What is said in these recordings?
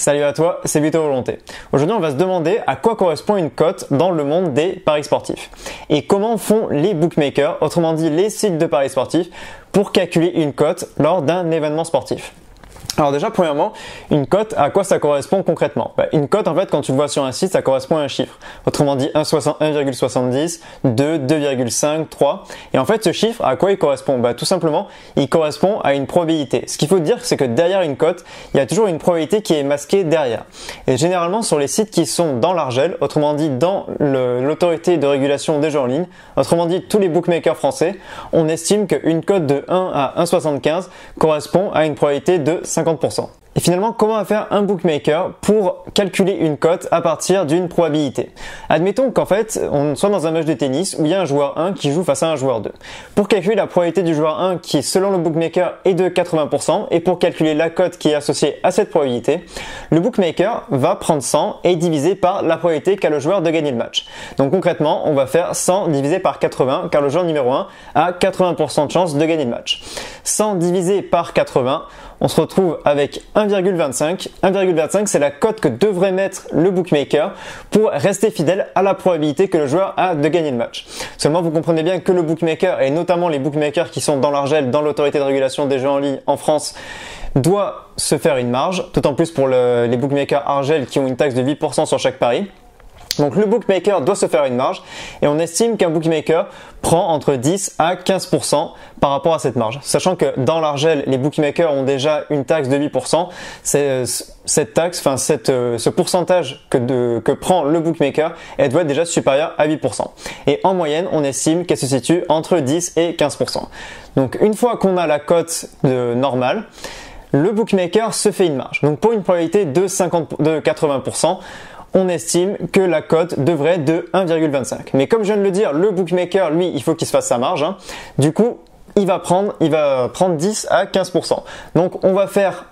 Salut à toi, c'est Vito Volonté. Aujourd'hui, on va se demander à quoi correspond une cote dans le monde des paris sportifs et comment font les bookmakers, autrement dit les sites de paris sportifs, pour calculer une cote lors d'un événement sportif. Alors déjà, premièrement, une cote, à quoi ça correspond concrètement? Une cote, en fait, quand tu le vois sur un site, ça correspond à un chiffre. Autrement dit, 1,70, 2, 2,5, 3. Et en fait, ce chiffre, à quoi il correspond? Tout simplement, il correspond à une probabilité. Ce qu'il faut dire, c'est que derrière une cote, il y a toujours une probabilité qui est masquée derrière. Et généralement, sur les sites qui sont dans l'ARJEL, autrement dit, dans l'autorité de régulation des jeux en ligne, autrement dit, tous les bookmakers français, on estime qu'une cote de 1 à 1,75 correspond à une probabilité de 50%. Et finalement, comment va faire un bookmaker pour calculer une cote à partir d'une probabilité? Admettons qu'en fait, on soit dans un match de tennis où il y a un joueur 1 qui joue face à un joueur 2. Pour calculer la probabilité du joueur 1 qui, selon le bookmaker, est de 80% et pour calculer la cote qui est associée à cette probabilité, le bookmaker va prendre 100 et diviser par la probabilité qu'a le joueur de gagner le match. Donc concrètement, on va faire 100 divisé par 80 car le joueur numéro 1 a 80% de chance de gagner le match. 100 divisé par 80, on se retrouve avec 1,25. 1,25, c'est la cote que devrait mettre le bookmaker pour rester fidèle à la probabilité que le joueur a de gagner le match. Seulement, vous comprenez bien que le bookmaker, et notamment les bookmakers qui sont dans l'ARJEL, dans l'autorité de régulation des jeux en ligne en France, doit se faire une marge, d'autant plus pour les bookmakers ARJEL qui ont une taxe de 8% sur chaque pari. Donc le bookmaker doit se faire une marge et on estime qu'un bookmaker prend entre 10 à 15% par rapport à cette marge. Sachant que dans l'ARJEL, les bookmakers ont déjà une taxe de 8%. Cette taxe, ce pourcentage que prend le bookmaker, elle doit être déjà supérieure à 8%. Et en moyenne, on estime qu'elle se situe entre 10 et 15%. Donc une fois qu'on a la cote normale, le bookmaker se fait une marge. Donc pour une probabilité de 80%, on estime que la cote devrait être de 1,25. Mais comme je viens de le dire, le bookmaker, lui, il faut qu'il se fasse sa marge. Du coup, il va prendre 10 à 15%. Donc, on va faire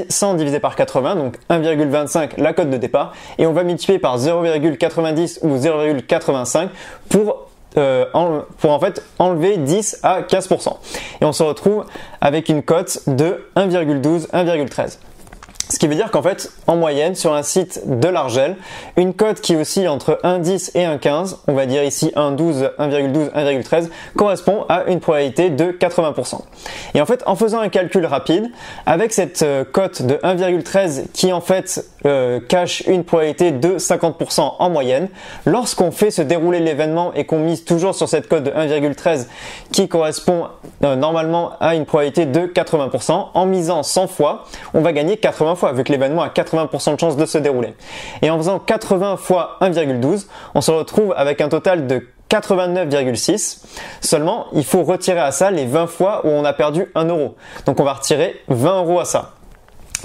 100 divisé par 80, donc 1,25 la cote de départ, et on va multiplier par 0,90 ou 0,85 pour en fait enlever 10 à 15%. Et on se retrouve avec une cote de 1,12, 1,13. Ce qui veut dire qu'en fait, en moyenne, sur un site de l'ARJEL, une cote qui oscille entre 1,10 et 1,15, on va dire ici 1,12, 1,13, correspond à une probabilité de 80%. Et en fait, en faisant un calcul rapide, avec cette cote de 1,13 qui en fait cache une probabilité de 50% en moyenne, lorsqu'on fait se dérouler l'événement et qu'on mise toujours sur cette cote de 1,13 qui correspond normalement à une probabilité de 80%, en misant 100 fois, on va gagner 80 fois, vu que l'événement a 80% de chance de se dérouler. Et en faisant 80 fois 1,12, on se retrouve avec un total de 89,6. Seulement, il faut retirer à ça les 20 fois où on a perdu 1 euro. Donc on va retirer 20 euros à ça.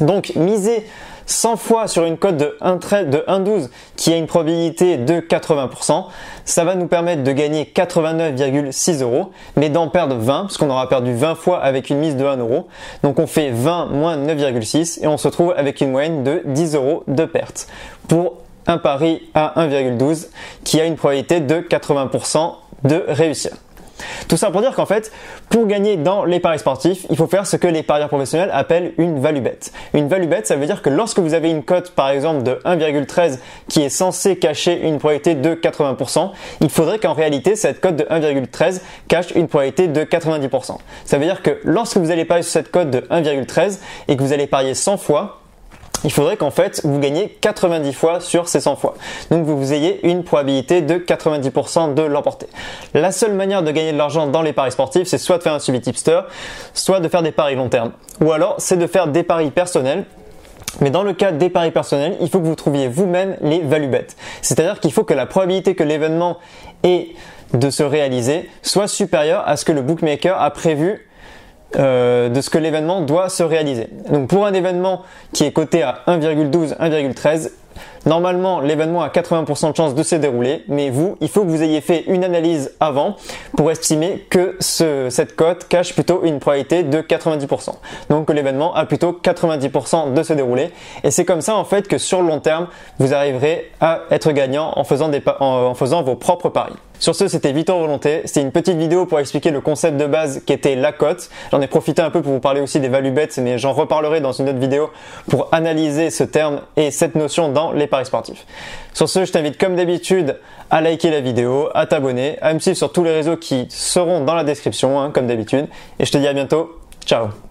Donc miser 100 fois sur une cote de 1,12 qui a une probabilité de 80%, ça va nous permettre de gagner 89,6 euros, mais d'en perdre 20, parce qu'on aura perdu 20 fois avec une mise de 1 euro. Donc on fait 20 moins 9,6 et on se trouve avec une moyenne de 10 euros de perte pour un pari à 1,12 qui a une probabilité de 80% de réussir. Tout ça pour dire qu'en fait, pour gagner dans les paris sportifs, il faut faire ce que les parieurs professionnels appellent une value bet. Une value bet, ça veut dire que lorsque vous avez une cote, par exemple, de 1,13 qui est censée cacher une probabilité de 80%, il faudrait qu'en réalité, cette cote de 1,13 cache une probabilité de 90%. Ça veut dire que lorsque vous allez parier sur cette cote de 1,13 et que vous allez parier 100 fois, il faudrait qu'en fait, vous gagnez 90 fois sur ces 100 fois. Donc, vous ayez une probabilité de 90% de l'emporter. La seule manière de gagner de l'argent dans les paris sportifs, c'est soit de faire un suivi tipster, soit de faire des paris long terme. Ou alors, c'est de faire des paris personnels. Mais dans le cas des paris personnels, il faut que vous trouviez vous-même les value bets. C'est-à-dire qu'il faut que la probabilité que l'événement ait de se réaliser soit supérieure à ce que le bookmaker a prévu de ce que l'événement doit se réaliser. Donc pour un événement qui est coté à 1,12, 1,13, normalement l'événement a 80% de chance de se dérouler, mais il faut que vous ayez fait une analyse avant pour estimer que cette cote cache plutôt une probabilité de 90%. Donc que l'événement a plutôt 90% de se dérouler. Et c'est comme ça en fait que sur le long terme, vous arriverez à être gagnant en faisant vos propres paris. Sur ce, c'était Victor Volonté. C'était une petite vidéo pour expliquer le concept de base qui était la cote. J'en ai profité un peu pour vous parler aussi des value bets, mais j'en reparlerai dans une autre vidéo pour analyser ce terme et cette notion dans les paris sportifs. Sur ce, je t'invite comme d'habitude à liker la vidéo, à t'abonner, à me suivre sur tous les réseaux qui seront dans la description, comme d'habitude. Et je te dis à bientôt. Ciao!